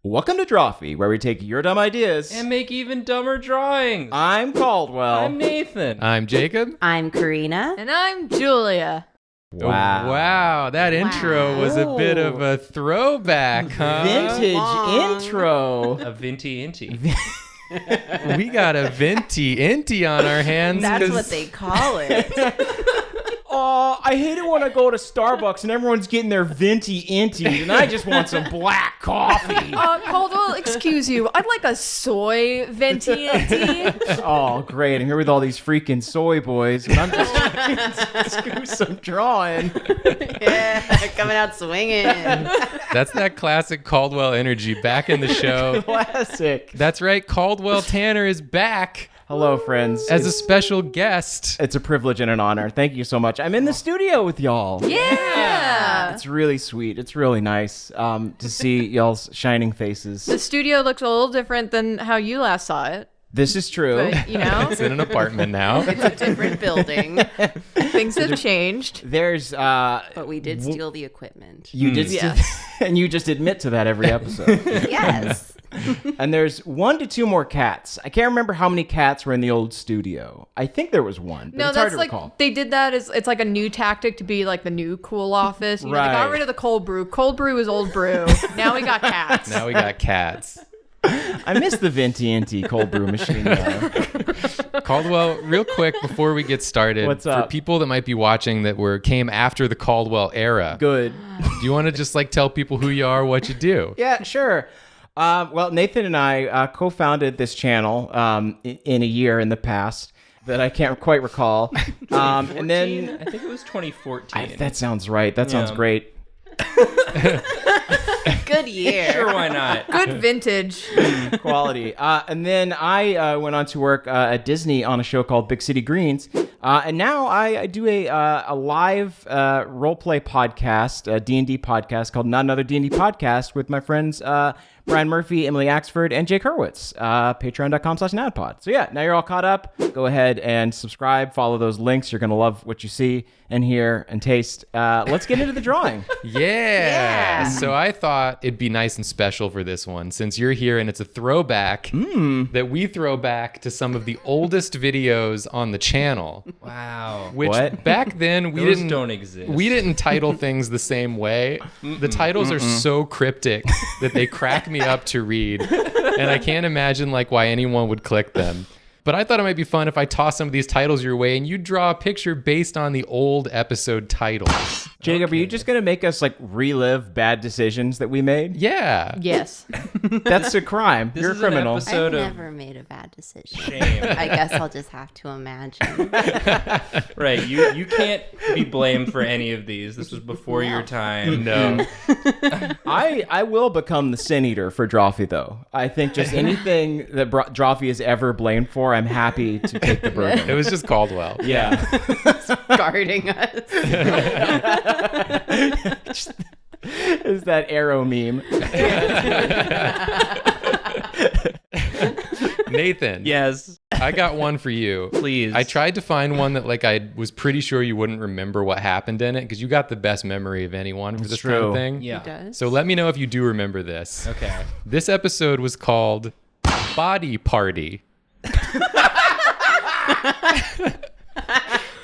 Welcome to Drawfee, where we take your dumb ideas and make even dumber drawings. I'm Caldwell. I'm Nathan. I'm Jacob. I'm Karina. And I'm Julia. Wow, that intro was a bit of a throwback, huh? Vintage intro. A venti inti. We got a venti inti on our hands. That's what they call it. I hate it when I go to Starbucks and everyone's getting their venti inti, and I just want some black coffee. Caldwell, excuse you. I'd like a soy venti tea. Oh, great. I'm here with all these freaking soy boys, and I'm just trying to do some drawing. Yeah, coming out swinging. That's that classic Caldwell energy back in the show. Classic. That's right, Caldwell Tanner is back. Hello, friends. As a special guest. It's a privilege and an honor. Thank you so much. I'm in the studio with y'all. Yeah. It's really sweet. It's really nice to see y'all's shining faces. The studio looks a little different than how you last saw it. This is true. But, you know, It's in an apartment now. It's a different building, things have changed. There's but we did steal the equipment. you did Yes. and you just admit to that every episode. Yes. And there's 1 to 2 more cats. I can't remember how many cats were in the old studio. I think there was one, but No, it's hard that's to like recall. they did that as it's like a new tactic to be like the new cool office. You know, they got Right. rid of the cold brew. Cold brew is old brew. Now we got cats. Now we got cats. I miss the Venti Inti cold brew machine though. Caldwell, real quick before we get started, What's for up? people that might be watching that came after the Caldwell era, Good. do you want to just like tell people who you are, what you do? Yeah, sure. Well, Nathan and I co-founded this channel in a year in the past that I can't quite recall. And then I think it was 2014. that sounds right. That sounds Yeah. great. Good year. Sure, why not? Good vintage. Quality. And then I went on to work at Disney on a show called Big City Greens. And now I do a live role-play podcast, a D&D podcast called Not Another D&D Podcast with my friends Brian Murphy, Emily Axford, and Jake Hurwitz. Patreon.com/NADDPOD. So yeah, now you're all caught up. Go ahead and subscribe. Follow those links. You're going to love what you see and hear and taste. Let's get into the drawing. Yeah. So I thought it'd be nice and special for this one, since you're here and it's a throwback that we throw back to some of the oldest videos on the channel. Wow. Which What? back then Those don't exist. We didn't title things the same way. The titles are so cryptic that they crack me up to read, and I can't imagine like why anyone would click them. But I thought it might be fun if I toss some of these titles your way and you draw a picture based on the old episode titles. Jacob, are you just going to make us like relive bad decisions that we made? Yeah. Yes. That's a crime. This You're a is an criminal. episode I've of never made a bad decision. shame. I guess I'll just have to imagine. Right, you can't be blamed for any of these. This was before your time. No. I will become the sin eater for Drawfee, though. I think just anything that Drawfee is ever blamed for, I'm happy to take the burden. It was just Caldwell. Yeah. Guarding us. Is that arrow meme? Nathan. Yes, I got one for you. please. I tried to find one that like I was pretty sure you wouldn't remember what happened in it because you got the best memory of anyone for this kind true. of thing. Yeah. He does. So let me know if you do remember this. Okay. This episode was called Body Party.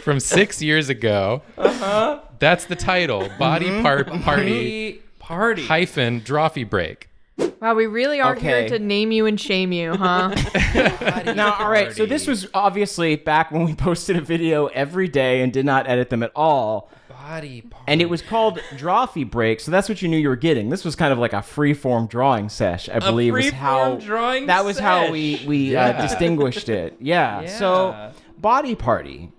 From 6 years ago. Uh-huh. That's the title. Body Party Party. hyphen Drawfee break. Wow, we really are Okay. here to name you and shame you, huh? Now, all right. So this was obviously back when we posted a video every day and did not edit them at all. Body party. And it was called Drawfee Break, so that's what you knew you were getting. This was kind of like a free-form drawing sesh, I believe, was how free-form drawing that was how sesh. we Yeah. distinguished it. Yeah. Yeah. So Body Party.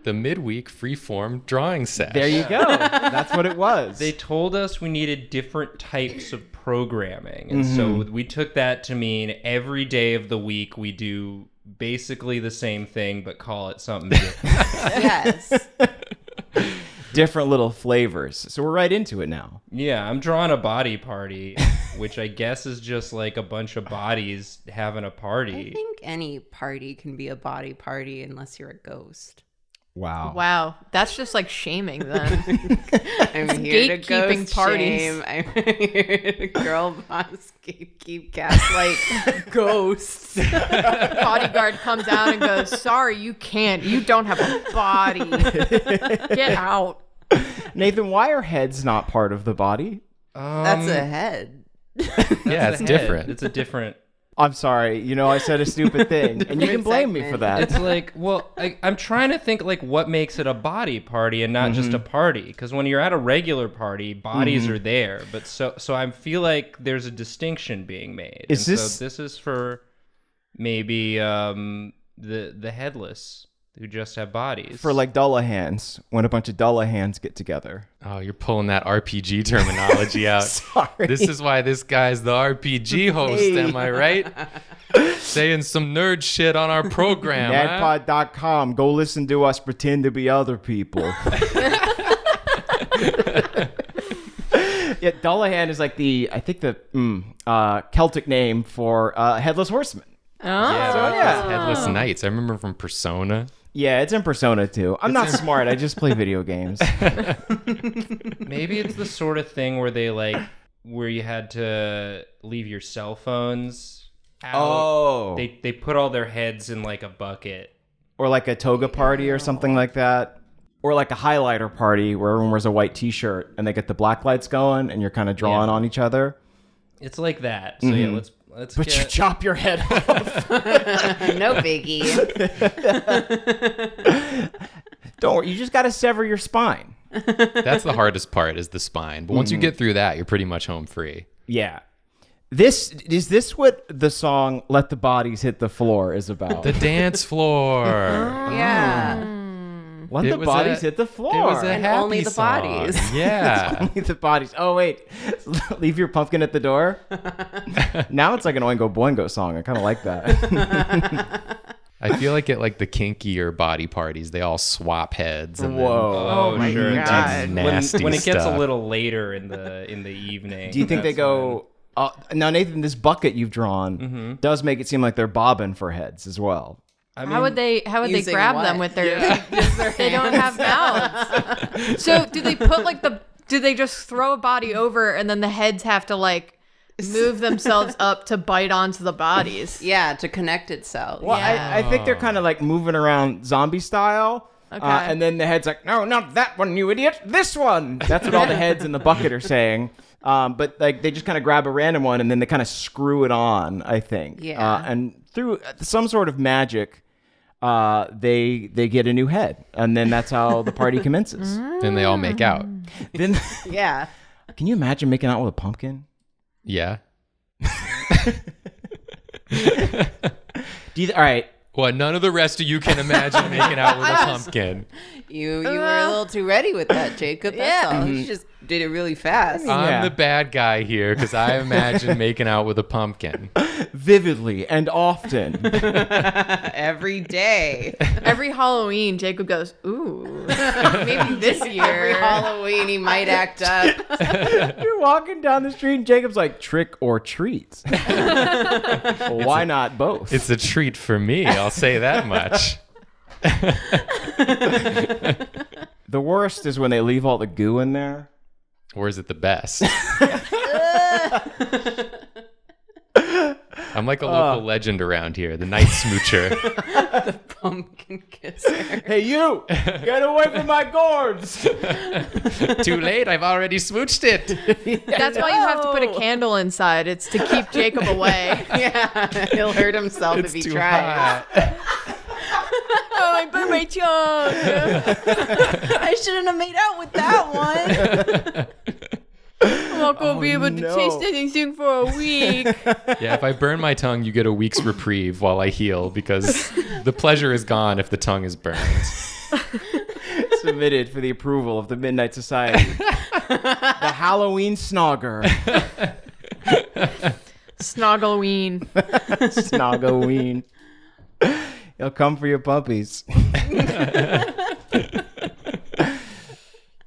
The midweek freeform drawing set. There you go. That's what it was. They told us we needed different types of programming. And so we took that to mean every day of the week we do basically the same thing, but call it something different. Yes. Different little flavors. So we're right into it now. Yeah, I'm drawing a body party, which I guess is just like a bunch of bodies having a I party. think any party can be a body party unless you're a ghost. Wow. Wow, that's just like shaming then. I'm here to gatekeeping ghost parties. shame. I'm here to girl boss gatekeep gaslight ghosts. Bodyguard comes out and goes, "Sorry, you can't. You don't have a body. Get out." Nathan, why are heads not part of the body? That's a head. Yeah, it's different. It's a different. I'm sorry. I said a stupid thing, and you can blame me for that. It's like, well, I'm trying to think like what makes it a body party and not just a party. Because when you're at a regular party, bodies are there, but so I feel like there's a distinction being made. So this is for maybe the headless who just have bodies. For like Dullahans, when a bunch of Dullahans get together. Oh, you're pulling that RPG terminology out. Sorry. This is why this guy's the RPG host, am I right? Saying some nerd shit on our program. Huh? NADDPOD.com. Go listen to us pretend to be other people. Yeah, Dullahan is like the Celtic name for headless horseman. Oh. Yeah, Headless Knights. I remember from Persona. Yeah, it's in Persona too. I'm not smart. I just play video games. Maybe it's the sort of thing where you had to leave your cell phones out. Oh. They put all their heads in like a bucket. Or like a toga party or something like that. Or like a highlighter party where everyone wears a white t-shirt and they get the black lights going and you're kind of drawing on each other. It's like that. So yeah, let's But you chop your head off. No biggie. Don't worry, you just got to sever your spine. That's the hardest part, is the spine. But once you get through that, you're pretty much home free. Yeah. Is this what the song "Let the Bodies Hit the Floor" is about? The dance floor. Yeah. Let the bodies hit the floor. It was a And happy only the song. bodies. Yeah. Only the bodies. Oh wait, leave your pumpkin at the door. Now it's like an Oingo Boingo song. I kind of like that. I feel like at like the kinkier body parties, they all swap heads. And Whoa. Oh my sure. God. Nasty when it gets stuff. a little later in the evening. Do you think they go? Now, Nathan, this bucket you've drawn does make it seem like they're bobbing for heads as well. I mean, How would they Using grab what? them with their? They don't have mouths. So do they put like do they just throw a body over and then the heads have to like move themselves up to bite onto the bodies? Yeah, to connect itself. Well, Yeah. I think they're kind of like moving around zombie style. Okay. And then the head's like, no, not that one, you idiot. This one. That's what all the heads in the bucket are saying. But like they just kind of grab a random one and then they kind of screw it on, I think. Yeah. And through some sort of magic, they get a new head. And then that's how the party commences. Then they all make out. Then, Yeah. can you imagine making out with a pumpkin? Yeah. All right. Well, none of the rest of you can imagine making out with a pumpkin. You were a little too ready with that, Jacob. That's all. You just did it really fast. Yeah. I'm the bad guy here because I imagine making out with a pumpkin. Vividly and often. Every day. Every Halloween, Jacob goes, "Ooh, maybe this Every year." Halloween, he might act up. You're walking down the street and Jacob's like, trick or treat. Well, why not both? It's a treat for me, I'll say that much. The worst is when they leave all the goo in there. Or is it the best? I'm like a local legend around here, the night smoocher. Pumpkin kisser. Hey, you! Get away from my gourds! Too late, I've already smooched it. That's why you have to put a candle inside. It's to keep Jacob away. Yeah, he'll hurt himself It's if he too tries. hot. Oh, I burned my tongue. I shouldn't have made out with that one. I'm not going to be able to no. taste anything for a week. Yeah, if I burn my tongue, you get a week's reprieve while I heal because the pleasure is gone if the tongue is burned. Submitted for the approval of the Midnight Society. The Halloween Snogger. Snoggleween. Snoggoween. He'll come for your puppies.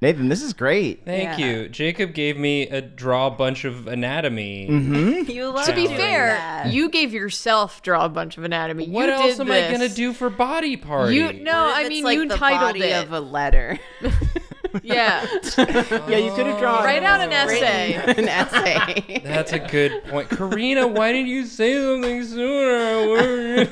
Nathan, this is great. Thank Yeah. you. Jacob gave me a draw a bunch of anatomy. You love To be doing fair, that. you gave yourself draw a bunch of anatomy. What you else did am I this. gonna do for body party? No, What if I it's mean like you the titled body it. of a letter. Yeah, Yeah, you could have drawn. write out an essay. An essay. That's a good point. Karina, why didn't you say something sooner?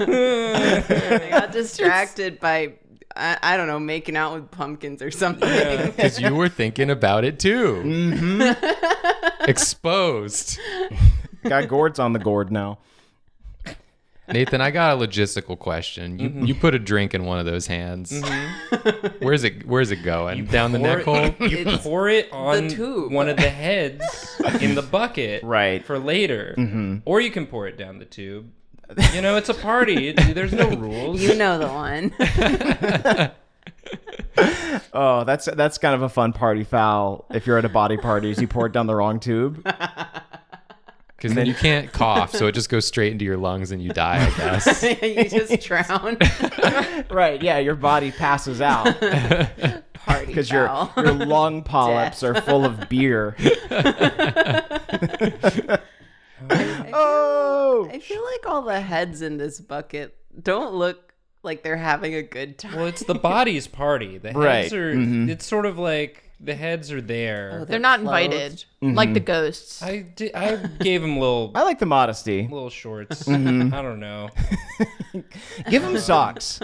I got distracted by, I don't know, making out with pumpkins or something. Because you were thinking about it too. Exposed. Got gourds on the gourd now. Nathan, I got a logistical question. You put a drink in one of those hands. Where's it going? Down the neck hole? You pour it on the tube. one of the heads in the bucket Right. for later. Or you can pour it down the tube. You know, it's a party. There's no rules. You know the one. Oh, that's kind of a fun party foul. If you're at a body party, is you pour it down the wrong tube. Because then you can't cough, so it just goes straight into your lungs and you die, I guess. You just drown. Right? Yeah, your body passes out Party because your foul. lung polyps are full of beer. Oh, I feel like all the heads in this bucket don't look like they're having a good time. Well, it's the body's party. The heads Right. are. It's sort of like the heads are there. They're not clothed. invited, like the ghosts. I gave him little I like the modesty. shorts. I don't know. Give them socks.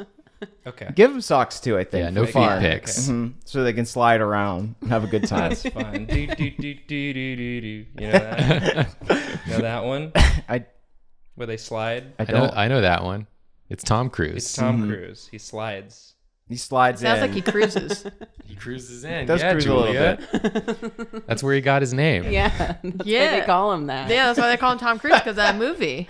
Okay. Give them socks too. I think. Yeah, no for feet fun. pics. So they can slide around and have a good time. That's fun. Do, do, do, do, do, do, do. You know that? You know that one? I Where they slide? I I know, don't. I know that one. It's Tom Cruise. It's Tom Cruise. He slides. He slides Sounds in. like he cruises. He cruises in. Does yeah, cruise a little Julia. bit. That's where he got his name. Yeah, that's why Yeah. they call him that. Yeah, that's why they call him Tom Cruise, because that movie.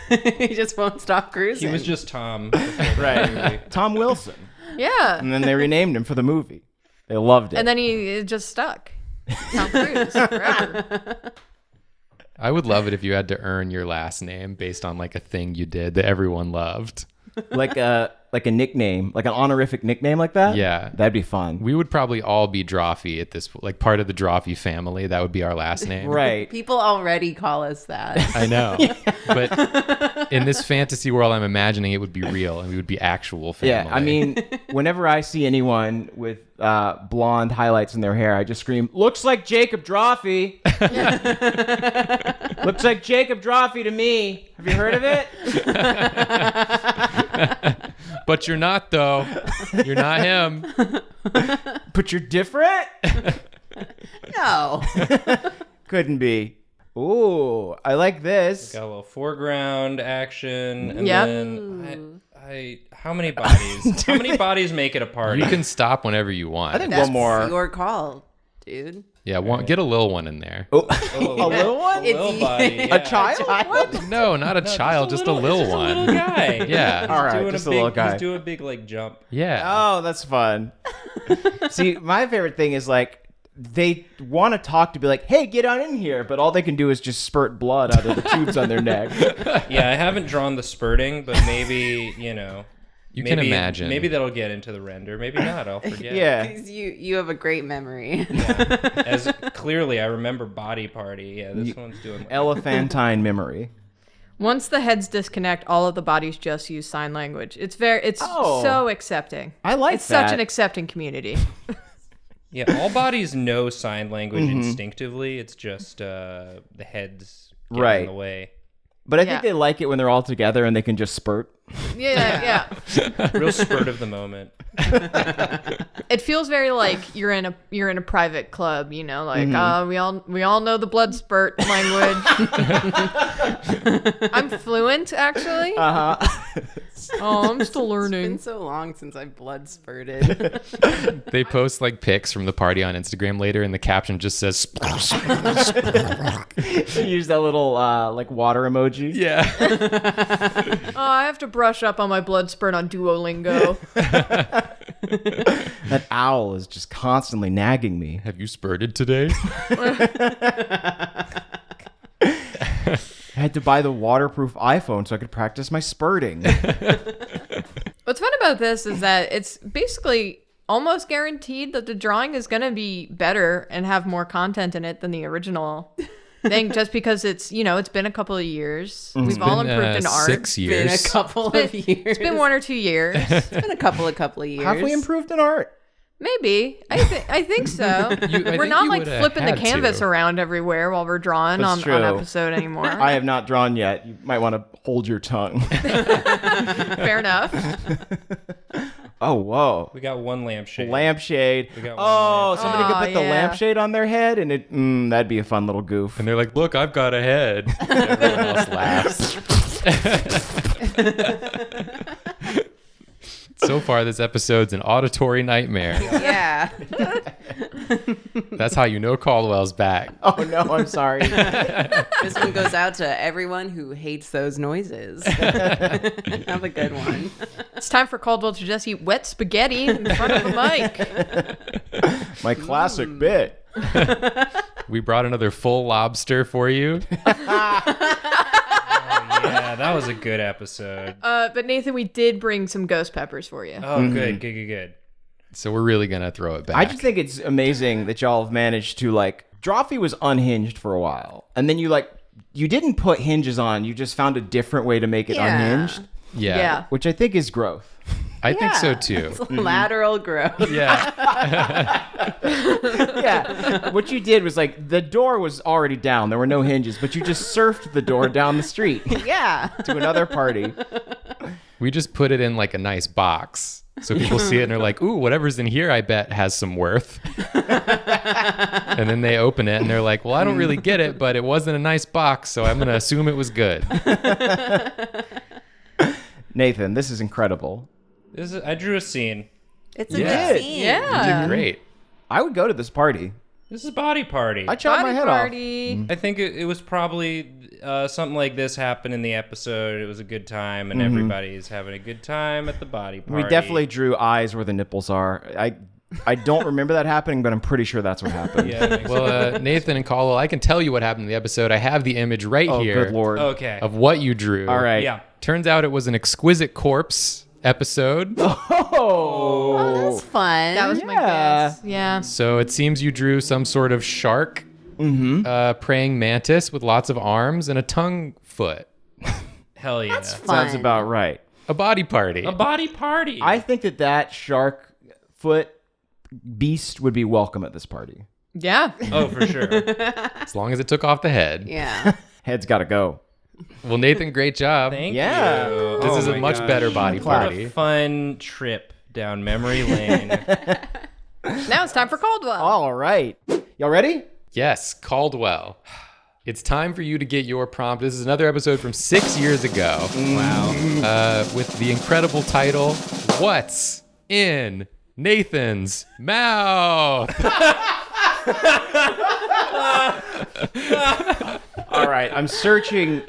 He just won't stop cruising. He was just Tom. before that movie. Right. Tom Wilson. Yeah. And then they renamed him for the movie. They loved it. And then he just stuck. Tom Cruise forever. I would love it if you had to earn your last name based on like a thing you did that everyone loved. like a nickname, like an honorific nickname like that. Yeah. That'd be fun. We would probably all be Drawfee at this, like part of the Drawfee family. That would be our last name. Right. People already call us that. I know. But in this fantasy world, I'm imagining it would be real and we would be actual family. Yeah. I mean, whenever I see anyone with blonde highlights in their hair, I just scream, "Looks like Jacob Drawfee." Looks like Jacob Drawfee to me. Have you heard of it? But you're not, though. You're not him. But you're different? No. Couldn't be. Ooh, I like this. Got a little foreground action. And Yep. then how many bodies? How many bodies make it a party? You can stop whenever you want. I think That's one more. your call, dude. Yeah, get a little one in there. Oh, a little one? A little body. A Yeah. A child? What? No, not a child, just a little Just a one. little guy. Yeah. He's All right, doing just a a big, little guy. He's doing a big like jump. Yeah. Oh, that's fun. See, my favorite thing is like they want to talk to be like, "Hey, get on in here," but all they can do is just spurt blood out of the tubes on their neck. Yeah, I haven't drawn the spurting, but maybe You can imagine. Maybe that'll get into the render. Maybe not. I'll forget. Yeah. 'Cause you have a great memory. As clearly, I remember Body Party. Yeah, this one's doing. Elephantine memory. Once the heads disconnect, all of the bodies just use sign language. It's Oh. so accepting. I like It's such that. an accepting community. Yeah, all bodies know sign language instinctively. It's just the heads get Right. in the way. But I think Yeah. they like it when they're all together and they can just spurt. Yeah. Real spurt of the moment. It feels very like you're in a private club, like we all know the blood spurt language. I'm fluent actually. Oh, I'm still It's learning. been so long since I've blood spurted. They post like pics from the party on Instagram later, and the caption just says, Use that little like water emoji. yeah. Oh, I have to brush up on my blood spurt on Duolingo. That owl is just constantly nagging me. Have you spurted today? I had to buy the waterproof iPhone so I could practice my spurting. What's fun about this is that it's basically almost guaranteed that the drawing is going to be better and have more content in it than the original thing, just because it's, it's been a couple of years. We've all improved in art. 6 years. Been a couple of years. It's been 1 or 2 years. It's been a couple of years. Have we improved in art? Maybe. I think so. I We're think not you like would've flipping the had canvas to. around everywhere while we're drawing That's on true. episode anymore. I have not drawn yet. You might want to hold your tongue. Fair enough. Oh, whoa. We got one lampshade. Lampshade. We got one Oh, lamp. somebody could Oh, put the yeah. lampshade on their head, and that'd be a fun little goof. And they're like, look, I've got a head. Everyone else laughs. So far, this episode's an auditory nightmare. Yeah. That's how you know Caldwell's back. Oh no, I'm sorry. This one goes out to everyone who hates those noises. Have a good one. It's time for Caldwell to just eat wet spaghetti in front of the mic. My classic bit. We brought another full lobster for you. Yeah, that was a good episode. But Nathan, we did bring some ghost peppers for you. Oh, good. So we're really going to throw it back. I just think it's amazing that y'all have managed to Drawfee was unhinged for a while, and then you didn't put hinges on. You just found a different way to make it Yeah. unhinged, yeah. which I think is growth. I think so too. It's lateral growth. Yeah. Yeah, what you did was the door was already down. There were no hinges, but you just surfed the door down the street Yeah. to another party. We just put it in a nice box. So people see it and they're like, ooh, whatever's in here, I bet has some worth. And then they open it and they're like, well, I don't really get it, but it wasn't a nice box, so I'm going to assume it was good. Nathan, this is incredible. I drew a scene. It's a Yeah. good scene. Yeah. You did great. I would go to this party. This is Body Party. I chopped my Body head party. I think it was probably something like this happened in the episode. It was a good time, and everybody's having a good time at the body off. party. We definitely drew eyes where the nipples are. I don't remember that happening, but I'm pretty sure that's what happened. Yeah. It makes Well, Nathan and Caldwell, I can tell you what happened in the episode. I have the image right Oh, here good lord. okay. of what you drew. All right. Yeah. Turns out it was an exquisite corpse episode. Oh, that's fun. That was my Yeah. guess. Yeah. So it seems you drew some sort of shark, praying mantis with lots of arms and a tongue foot. Hell yeah. That's fun. Sounds about right. A body party. A body party. I think that shark foot beast would be welcome at this party. Yeah. Oh, for sure. As long as it took off the head. Yeah. Head's got to go. Well, Nathan, great job. Thank Yeah. you. This Oh is a my much gosh. better body What party. a fun trip down memory lane. Now it's time for Caldwell. All right. Y'all ready? Yes, Caldwell. It's time for you to get your prompt. This is another episode from 6 years ago. Wow. With the incredible title, What's in Nathan's Mouth? All right. I'm searching.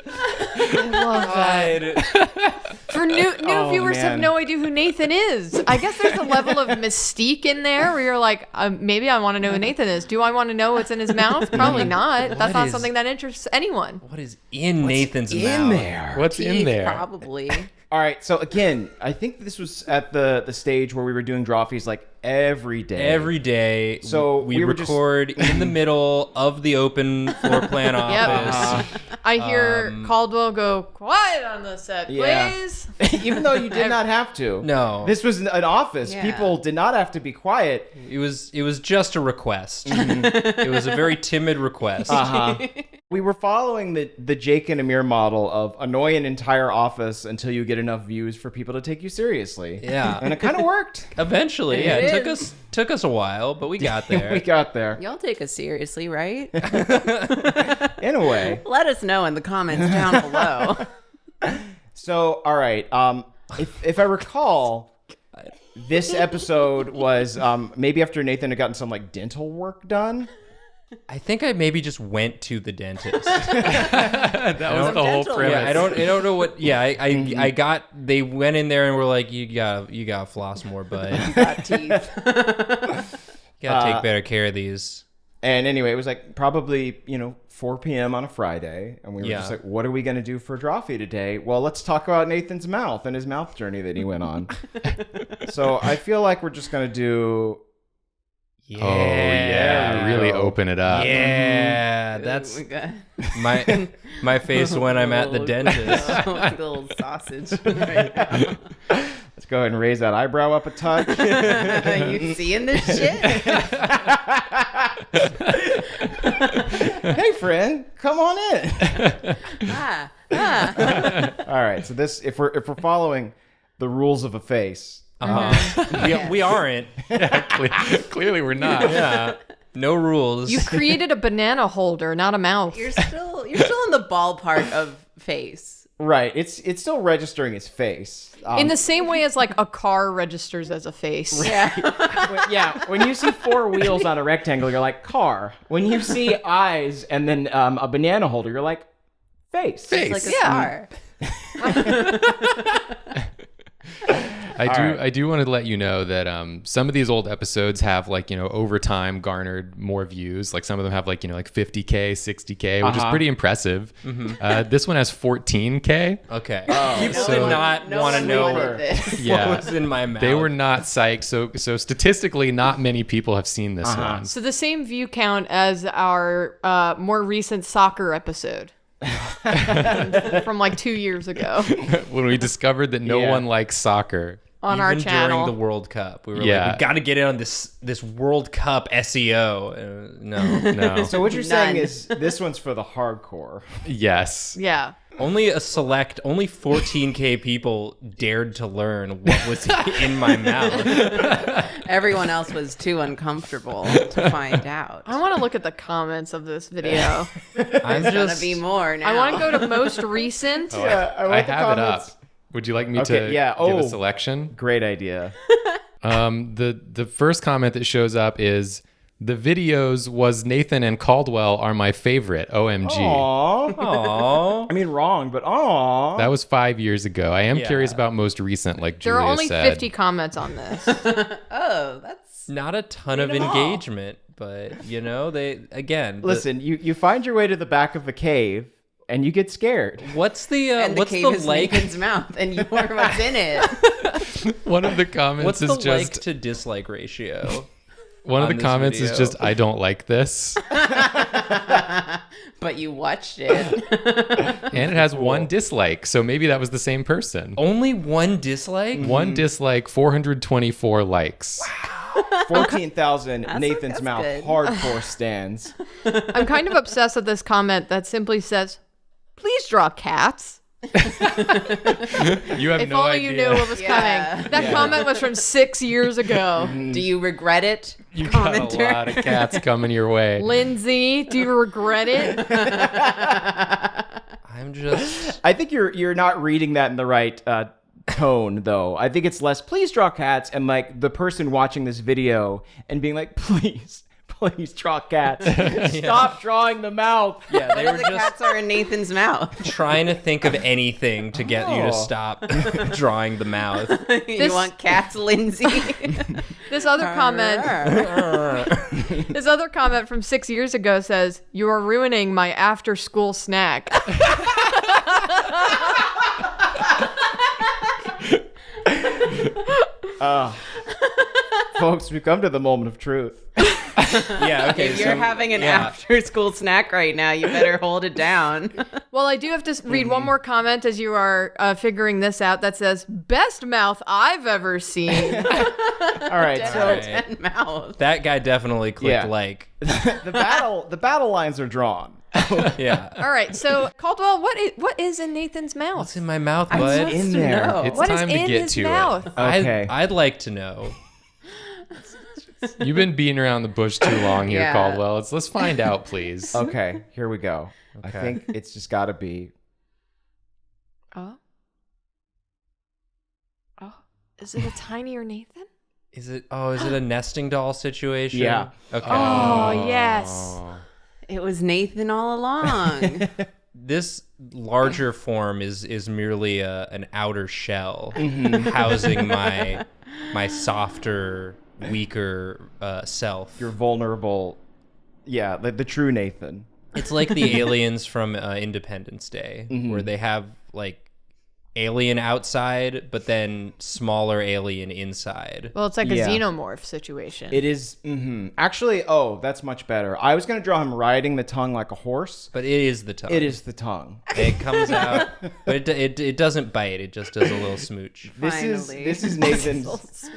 For new Oh, viewers have man. no idea who Nathan is. I guess there's a level of mystique in there where you're like, maybe I want to know who Nathan is. Do I want to know what's in his mouth? Probably not. That's not is- something that interests anyone. What is in Nathan's In mouth? there. What's in Teeth, there? Probably. All right. So again, I think this was at the stage where we were doing Drawfees every day. Every day, So we we were just- record in the middle of the open floor plan office. I hear Caldwell go, quiet on the set, Yeah. please. Even though you did not have to. No. This was an office. Yeah. People did not have to be quiet. It was just a request. It was a very timid request. Uh-huh. We were following the Jake and Amir model of annoy an entire office until you get enough views for people to take you seriously. Yeah. And it kind of worked. Eventually, yeah, it is. took us a while, but we got there. We got there. Y'all take us seriously, right? In a way. Let us know in the comments down below. So, all right. If I recall, this episode was maybe after Nathan had gotten some like dental work done. I think I maybe just went to the dentist. That was the whole dental premise. Yeah, I don't know what. Yeah, I got. They went in there and were like, you gotta floss more, bud. Got teeth. You gotta take better care of these. And anyway, it was like probably, 4 p.m. on a Friday. And we were Yeah. just like, what are we going to do for Drawfee today? Well, let's talk about Nathan's mouth and his mouth journey that he went on. So I feel like we're just going to do... Yeah. Oh, yeah. Really open it up. Yeah, that's my face when I'm at the dentist. A little sausage right now. Let's go ahead and raise that eyebrow up a touch. You seeing this shit? Hey, friend, come on in. Ah. All right. So this, if we're following the rules of a face, We aren't. Clearly, we're not. Yeah. No rules. You created a banana holder, not a mouth. You're still in the ballpark of face. right? It's still registering as face. In the same way as like a car registers as a face. Yeah. Yeah, when you see 4 wheels on a rectangle, you're like car. When you see eyes and then a banana holder, you're like face. It's like a car. I do want to let you know that some of these old episodes have over time garnered more views. Like some of them have like 50K, 60K, which is pretty impressive. This one has 14K. Okay. Oh, People did not want to know wanted this. Yeah. what was in my mouth. They were not psyched. So statistically, not many people have seen this one. So the same view count as our more recent soccer episode. From like 2 years ago When we discovered that no one likes soccer. on Even our channel. during the World Cup. We were Yeah. like, we got to get in on this World Cup SEO. No. So what you're saying None. is this one's for the hardcore. Yes. Yeah. only 14K people dared to learn what was in my mouth. Everyone else was too uncomfortable to find out. I want to look at the comments of this video. I'm Gonna just be more now. I want to go to most recent. Yeah, I want I the have it comments. up. Would you like me Okay, to yeah. give Oh. a selection? Great idea. The first comment that shows up is the videos was Nathan and Caldwell are my favorite. OMG. Aww. Aww. I mean, wrong, but aww. That was 5 years ago. I am Yeah. curious about most recent, like There Julia are only said. 50 comments on this. Oh, that's Not a ton of them all. engagement, but they again. Listen, you find your way to the back of a cave and you get scared. What's the and the what's cave the is like? Nathan's mouth, and you're what's in it. One of the comments What's is the just like to dislike ratio? one of on the this comments is video? just I don't like this, But you watched it. and it has one dislike. So maybe that was the same person. Only one dislike? One dislike, 424 likes. 14,000 Nathan's that's Mouth good. hardcore stands. I'm kind of obsessed with this comment that simply says, "Please draw cats." You have If no only idea. you knew what was Yeah. coming. That comment was from 6 years ago. Do you regret it? You got a Commenter. lot of cats coming your way. Lindsay, do you regret it? I'm just I think you're not reading that in the right tone, though. I think it's less, please draw cats, and like the person watching this video and being like, please draw cats. Stop drawing the mouth. yeah, they What were if the just cats are in Nathan's mouth? trying to think of anything to get you to stop drawing the mouth. You want cats, Lindsay? This other comment, this other comment from 6 years ago says, "You are ruining my after-school snack." Folks, we've come to the moment of truth. Yeah, okay. If you're having an after-school snack right now, you better hold it down. Well, I do have to read one more comment as you are figuring this out that says, "Best mouth I've ever seen." All right, so Alright. 10 mouth. That guy definitely clicked Yeah. like. the battle lines are drawn. Yeah. All right, so Caldwell, what is in Nathan's mouth? What's in my mouth, I'm bud? supposed in to there. know. It's What is time to in get his to mouth? Okay. I'd like to know. it. You've been beating around the bush too long here, Yeah. Caldwell. Let's find out, please. Okay, here we go. I Okay. think it's just got to be. Oh, is it a tinier Nathan? Is it a nesting doll situation? Yeah. Okay. Oh, yes. Oh. It was Nathan all along. This larger form is merely an outer shell housing my softer, weaker self. Your vulnerable. Yeah, like the true Nathan. It's like the aliens from Independence Day, where they have like alien outside, but then smaller alien inside. Well, it's like a Yeah. xenomorph situation. It is. Actually, that's much better. I was gonna draw him riding the tongue like a horse. But it is the tongue. It is the tongue. It comes out, but it doesn't bite. It just does a little smooch. This is Nathan's.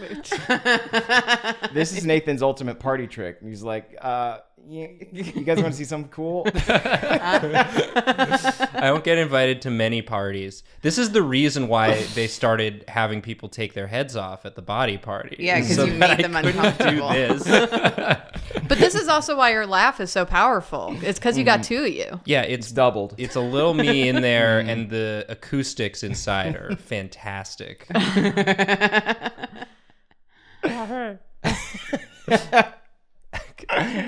This is Nathan's ultimate party trick. He's like, you guys want to see something cool? I don't get invited to many parties. This is the reason why they started having people take their heads off at the body party. Yeah, because so you that made them I couldn't uncomfortable. do this. But this is also why your laugh is so powerful. It's because you got two of you. Yeah, It's doubled. It's a little me in there, and the acoustics inside are fantastic.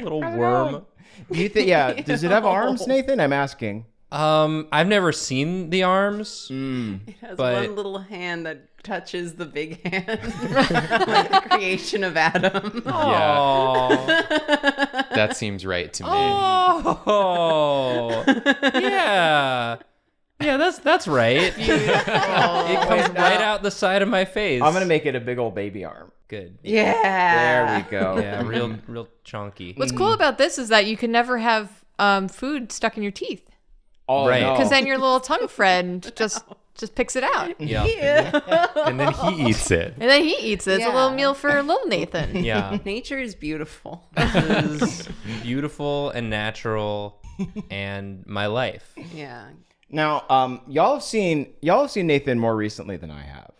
Little worm. Do you think? Yeah. Does it have arms, Nathan? I'm asking. I've never seen the arms. It has But- one little hand that touches the big hand. Like the creation of Adam. Yeah, that seems right to me. Oh, yeah. Yeah, that's right. It comes right out the side of my face. I'm gonna make it a big old baby arm. Good. Yeah. There we go. Yeah, real chunky. What's cool about this is that you can never have food stuck in your teeth. Oh, Right. no. Because then your little tongue friend just picks it out. Yeah. And then he eats it. And then he eats it. It's a little Yeah. meal for little Nathan. Yeah. Nature is beautiful. This is beautiful and natural and my life. Yeah. Now, y'all have seen Nathan more recently than I have.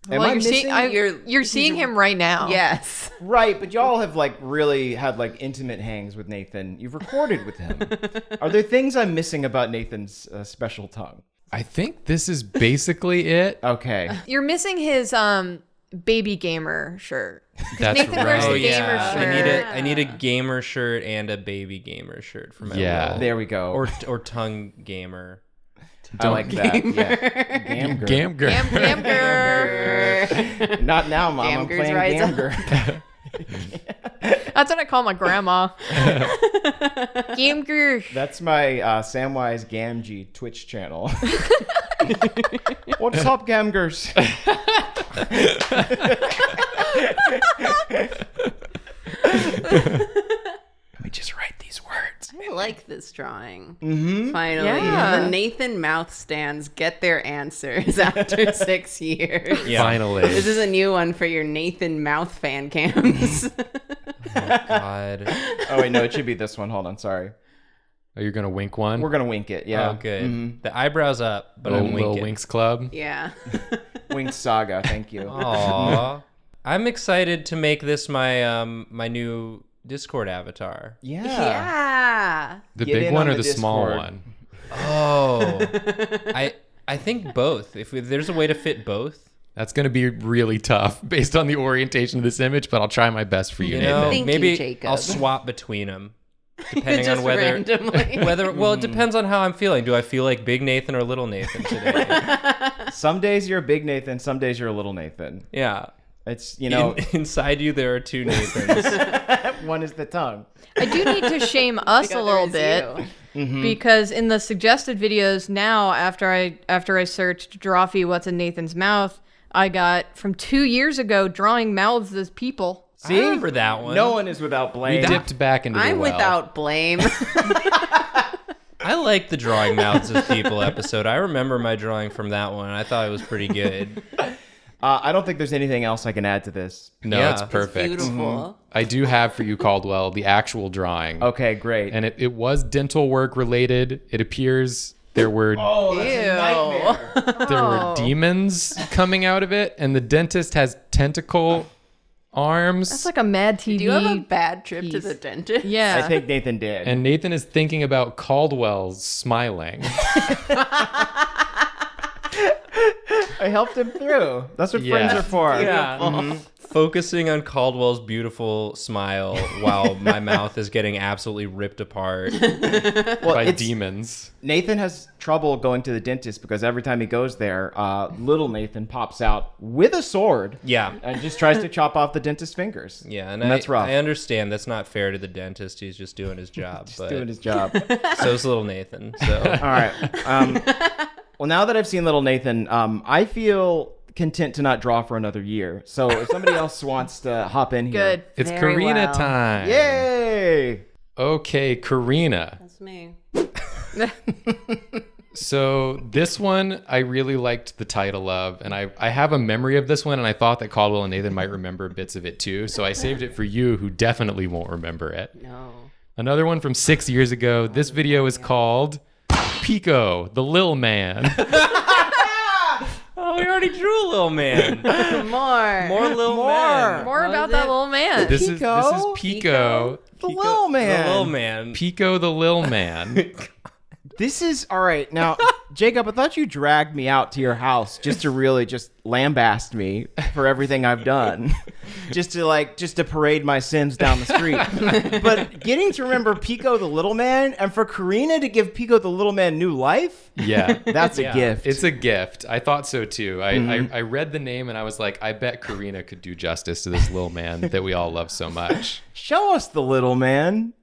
Am Well, I you're seeing, missing? you're seeing him right now. Yes. Right, but y'all have like really had like intimate hangs with Nathan. You've recorded with him. Are there things I'm missing about Nathan's special tongue? I think this is basically it. Okay. You're missing his baby gamer shirt. That's Nathan wears Oh a right. gamer yeah, shirt. I need a gamer shirt and a baby gamer shirt for my Yeah. little- There we go. or tongue gamer. I like that. Yeah. Gamger. Gamger. Gamger. Not now, Mom. I'm Gamgers playing rise up. Gamger. That's what I call my grandma. Gamger. That's my Samwise Gamgee Twitch channel. What's up, Gamgers? Let me just write these words. I like this drawing. Mm-hmm. Finally. Yeah. The Nathan mouth stands get their answers after 6 years. Yeah. Finally. This is a new one for your Nathan mouth fan cams. God. Oh, wait, no, it should be this one. Hold on, sorry. Are you going to wink one? We're going to wink it, yeah. Oh, good. The eyebrows up, but Little, I'm little winking. Winks Club. Yeah. Wink Saga, thank you. Aww. I'm excited to make this my my new Discord avatar. Yeah. Yeah. The Get big in one on or the the small Discord. one? Oh. I think both. If there's a way to fit both. That's going to be really tough based on the orientation of this image, but I'll try my best for you, You know, Nathan. Thank you, maybe Jacob. I'll swap between them. Depending Just on whether randomly. well, it depends on how I'm feeling. Do I feel like Big Nathan or Little Nathan today? Some days you're a big Nathan, some days you're a little Nathan. Yeah. It's, you know, Inside you there are two Nathans. one is the tongue. I do need to shame us The a other little is bit you. because in the suggested videos now, after I searched Drawfee, what's in Nathan's mouth, I got from 2 years ago drawing mouths as people. I remember that one. No one is without We blame. dipped back into the I'm well. without blame. I like the drawing mouths as people episode. I remember my drawing from that one. I thought it was pretty good. I don't think there's anything else I can add to this. No, Yeah. it's It's perfect. Beautiful. I do have for you, Caldwell, the actual drawing. Okay, great. And it was dental work related. It appears there were oh, Ew. there were demons coming out of it, and the dentist has tentacle arms. That's like a Mad TV. Do you have a bad trip to piece. the dentist? Yeah. I think Nathan did. and Nathan is thinking about Caldwell smiling. I helped him through. That's what Yeah. friends are for. Yeah. focusing on Caldwell's beautiful smile while my mouth is getting absolutely ripped apart. By demons. Nathan has trouble going to the dentist because every time he goes there, little Nathan pops out with a sword. Yeah. And just tries to chop off the dentist's fingers. Yeah, and that's rough. I understand that's not fair to the dentist. He's just doing his job. Just doing his job. So's little Nathan. So All right. Well, now that I've seen little Nathan, I feel content to not draw for another year. So if somebody else wants to hop in here. Good. It's Very Karina well. time. Yay! Okay, Karina. That's me. So this one I really liked the title of, and I have a memory of this one, and I thought that Caldwell and Nathan might remember bits of it too. So I saved it for you, who definitely won't remember it. No. Another one from 6 years ago. This video is called Pico, the Lil Man. Oh, we already drew a little man. More Little man. More about that little man. This is Pico. The little man. The little man. Pico, the Lil Man. This is all right. Now, Jacob, I thought you dragged me out to your house just to really just lambast me for everything I've done, just to parade my sins down the street. But getting to remember Pico the Little Man, and for Karina to give Pico the Little Man new life, Yeah. that's a gift. It's a gift. I thought so too. I read the name and I was like, I bet Karina could do justice to this little man that we all love so much. Show us the little man,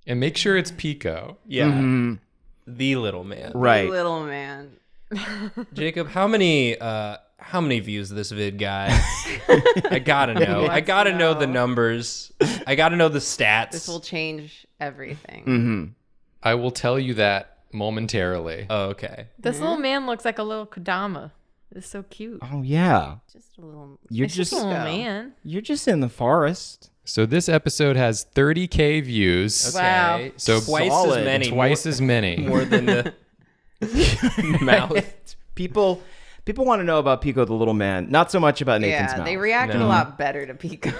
And make sure it's Pico. Yeah. The little man. right? little man. Jacob, how many views this vid got? I gotta know. I gotta know the numbers. I gotta know the stats. This will change everything. I will tell you that momentarily. Oh, okay. This little man looks like a little Kodama. It's so cute. Oh yeah, Just a little. you're It's just just a little man. you're just in the forest. So this episode has 30K views. Wow. Okay. So twice solid. as many. Twice as many. more than the mouth. People want to know about Pico the Little Man, not so much about Nathan's Yeah, mouth. they reacted No. a lot better to Pico.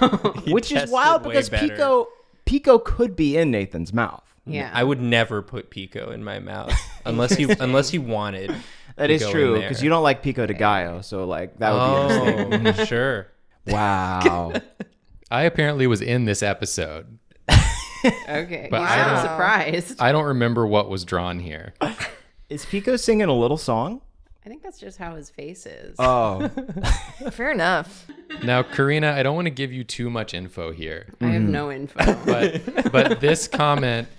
Which is tested wild way because better. Pico could be in Nathan's mouth. Yeah. I would never put Pico in my mouth unless he wanted. That to is go true in because there. you don't like Pico de Gallo, so like that would be interesting. Oh, sure. Wow. I apparently was in this episode. Okay. But You I sound don't- surprised. I don't remember what was drawn here. Is Pico singing a little song? I think that's just how his face is. Oh, Fair enough. Now, Karina, I don't want to give you too much info here, I have no info. but this comment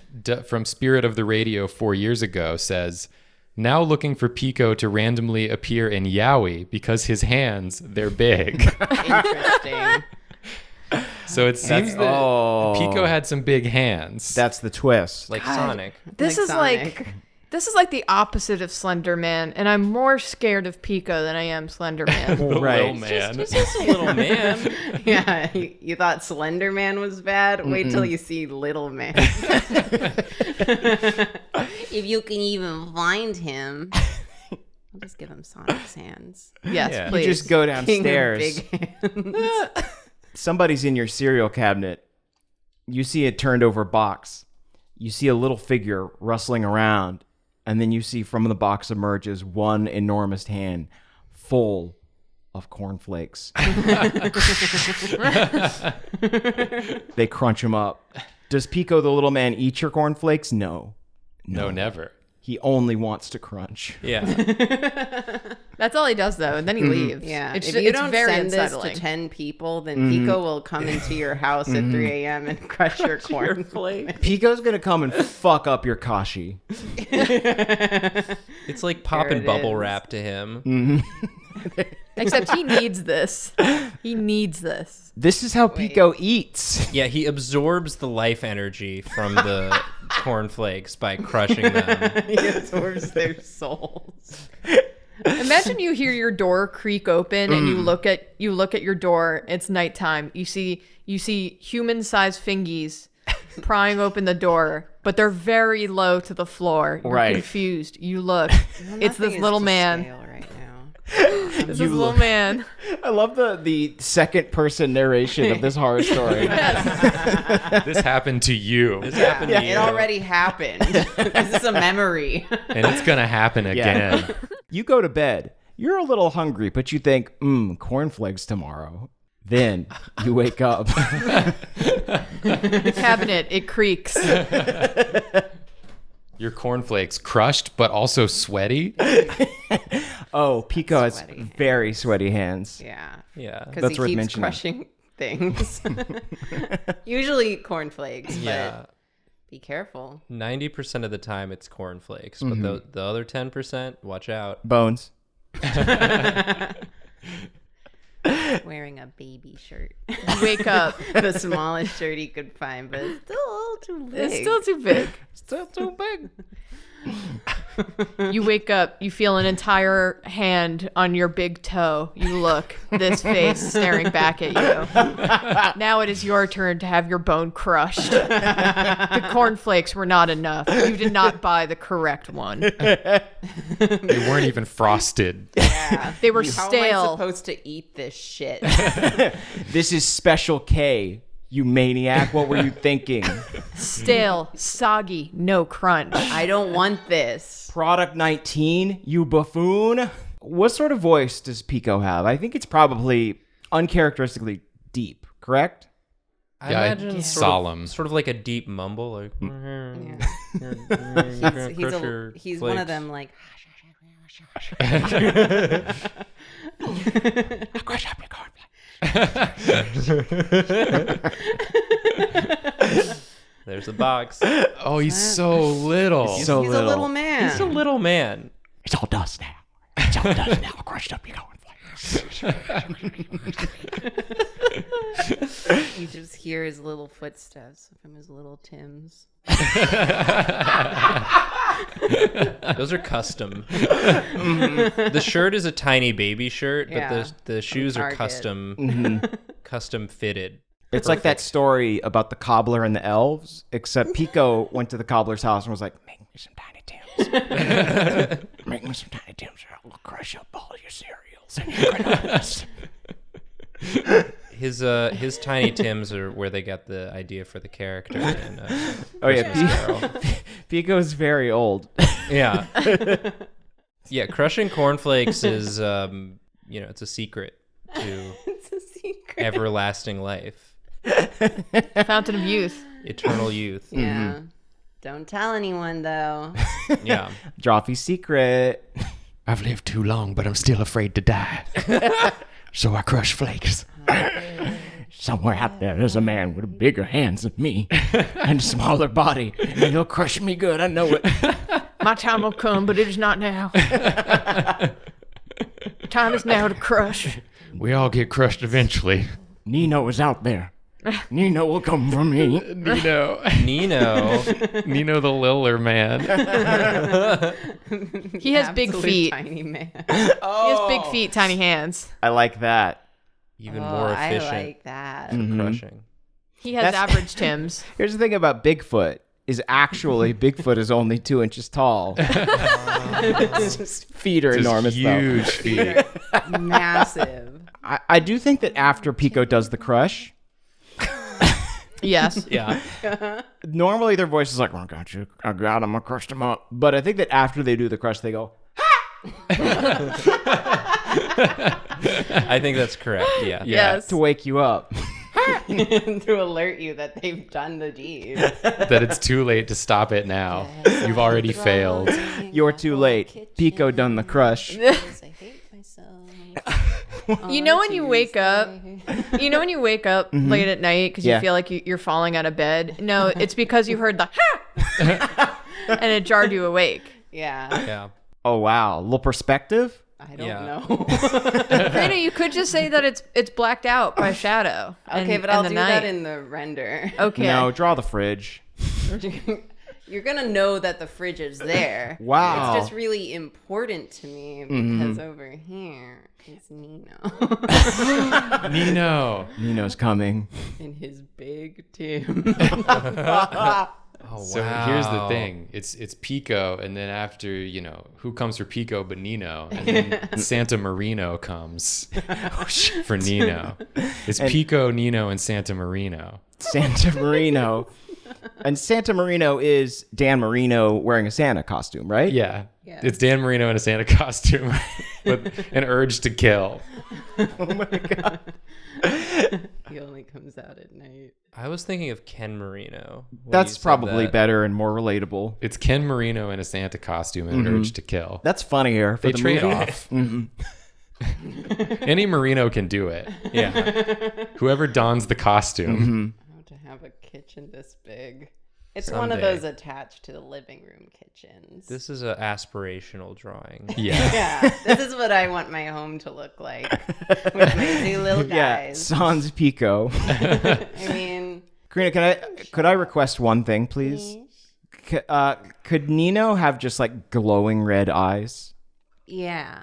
from Spirit of the Radio 4 years ago says, now looking for Pico to randomly appear in Yowie because his hands, they're big. Interesting. So it seems that oh. Pico had some big hands. That's the twist. Like Sonic. This Like is Sonic. this is like the opposite of Slender Man, and I'm more scared of Pico than I am Slender Man. The Right. Lil Man. He's just a little man. Yeah, you thought Slender Man was bad? Wait till you see Little Man. If you can even find him. I'll just give him Sonic's hands. Yes, Yeah. please. You just go King of downstairs. big hands. Somebody's in your cereal cabinet. You see a turned over box. You see a little figure rustling around. And then you see from the box emerges one enormous hand full of cornflakes. They crunch them up. Does Pico the Little Man eat your cornflakes? No. No, never. He only wants to crunch. Yeah. That's all he does though, and then he leaves. Yeah, it's, if you it's don't very send this unsettling. to 10 people, then Pico will come into your house at 3 a.m. and crush your cornflakes. Pico's going to come and fuck up your kashi. It's like popping it bubble is. wrap to him. Except he needs this. He needs this. This is how Pico eats. Yeah, he absorbs the life energy from the cornflakes by crushing them. He absorbs their souls. Imagine you hear your door creak open and you look at your door. It's nighttime. You see human-sized fingies prying open the door, but they're very low to the floor. You're Right. confused. You look. It's this Nothing is little to man. scale right now. It's this little man. I love the second person narration of this horror story. This happened to you, This happened to It you. already happened. This is a memory. and it's going to happen again. You go to bed. You're a little hungry, but you think, cornflakes tomorrow. Then you wake up. The cabinet, it creaks. Your cornflakes crushed, but also sweaty. Oh, Pico has Sweaty. very sweaty hands. Yeah. Yeah. Because That's he worth keeps mentioning. crushing things. Usually cornflakes, Yeah. but be careful. 90% of the time it's cornflakes, but the other 10%, watch out. Bones. Wearing a baby shirt. You wake up. The smallest shirt he could find, but it's still a little too big. It's still too big. Still too big. You wake up, you feel an entire hand on your big toe. You look, this face staring back at you. Now it is your turn to have your bone crushed. The cornflakes were not enough. You did not buy the correct one. They weren't even frosted. Yeah. They were How am I stale. supposed to eat this shit? This is Special K, you maniac. What were you thinking? Stale, soggy, no crunch. I don't want this. Product 19, you buffoon. What sort of voice does Pico have? I think it's probably uncharacteristically deep, correct? I Yeah, imagine solemn. Sort of like a deep mumble. Like, He's one of them like Crush up your cornflakes. There's the box. Oh, he's so little. He's so he's a little man. He's a little man. It's all dust now. It's all dust now. Crushed up your cornflakes. You just hear his little footsteps from his little Tims. Those are custom. The shirt is a tiny baby shirt, but Yeah. the shoes are Target. custom fitted. It's like that story about the cobbler and the elves, except Pico went to the cobbler's house and was like, make me some Tiny Tims. Make me some Tiny Tims or I'll crush up all your cereals and your granolas. His Tiny Tims are where they got the idea for the character. In, Oh, yeah. Christmas Carol. Pico's very old. Yeah. Yeah, crushing cornflakes is, it's a secret to It's a secret. everlasting life, Fountain of youth. eternal youth. Yeah. Don't tell anyone though. Yeah. Drawfee secret. I've lived too long, but I'm still afraid to die. So I crush flakes. Somewhere out there, there's a man with bigger hands than me and a smaller body, and he'll crush me good. I know it. My time will come, but it is not now. Time is now to crush. We all get crushed eventually. Nino is out there. Nino will come for me. Nino. Nino. Nino the Liller man. He has big Absolute feet. Tiny man. He has big feet, tiny hands. I like that. Even more efficient I like that. for crushing. He has That's- average Tims. Here's the thing about Bigfoot is actually Bigfoot is only 2 inches tall. His feet are enormous, though. Huge feet. Massive. I do think that after Pico does the crush, Yes. Yeah. normally their voice is like, I got you. I got him. I crushed him up. But I think that after they do the crush, they go, I think that's correct. Yeah. Yes. to wake you up. To alert you that they've done the deed. That it's too late to stop it now. You've already failed. You're too late. Pico done the crush. I hate myself. You know when you wake up, late at night because Yeah. you feel like you're falling out of bed? No, it's because you heard the and it jarred you awake. Yeah. Yeah. Oh, wow. A little perspective? I don't Yeah. know. Karina, you could just say that it's blacked out by shadow. Okay, but I'll do that in the render. Okay. No, draw the fridge. You're gonna know that the fridge is there. Wow. It's just really important to me because over here is Nino Nino. Nino's coming. in his big Tim. Oh, So here's the thing. It's Pico, and then after, who comes for Pico but Nino? And then Santa Marino comes for Nino. It's Pico, Nino, and Santa Marino. Santa Marino. And Santa Marino is Dan Marino wearing a Santa costume, right? Yeah. Yes. It's Dan Marino in a Santa costume with an urge to kill. Oh my God. He only comes out at night. I was thinking of Ken Marino. when you That's said probably that. better and more relatable. It's Ken Marino in a Santa costume and an urge to kill. That's funnier for They the trade movie. off. Any Marino can do it. Yeah. Whoever dons the costume. How to have a kitchen this big. It's one of those attached to the living room kitchens. This is an aspirational drawing. Yeah. Yeah, this is what I want my home to look like with my two little Yeah, guys. sans Pico. I mean, Karina, could I request one thing, please? Could Nino have just like glowing red eyes? yeah.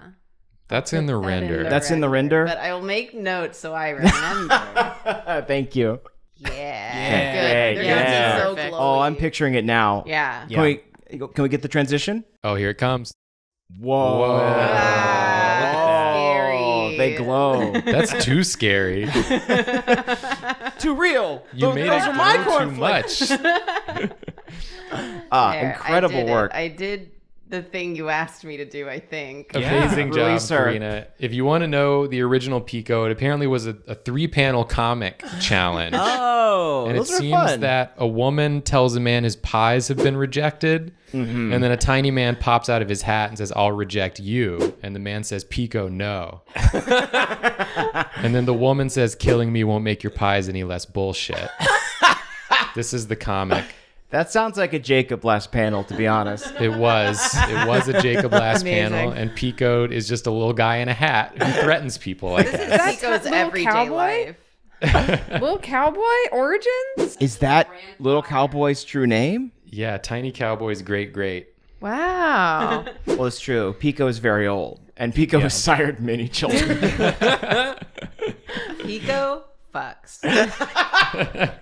That's in the render. That's in the render? But I'll make notes so I remember. Thank you. Yeah. Great, They're yeah. gonna be so glowy. Oh, I'm picturing it now. Yeah. Can we get the transition? Oh, here it comes. Whoa. Whoa. Scary. They glow. That's too scary. Too real. You made those it are my glow too cornflakes. much. There, Incredible I did work. I did the thing you asked me to do, I think. Amazing job, Release her. Karina. If you want to know the original Pico, it apparently was a 3-panel comic challenge. Oh, And it those are seems fun. that a woman tells a man his pies have been rejected, and then a tiny man pops out of his hat and says, "I'll reject you." And the man says, "Pico, no." And then the woman says, "Killing me won't make your pies any less bullshit." This is the comic. That sounds like a Jacob last panel, to be honest. It was a Jacob Last Amazing. panel, and Pico is just a little guy in a hat who threatens people like that. That's Pico's little everyday cowboy? life. Little cowboy origins? Is that Little Cowboy's true name? Yeah, Tiny Cowboy's great. Wow. Well, it's true. Pico is very old, and Pico has sired many children. Pico fucks.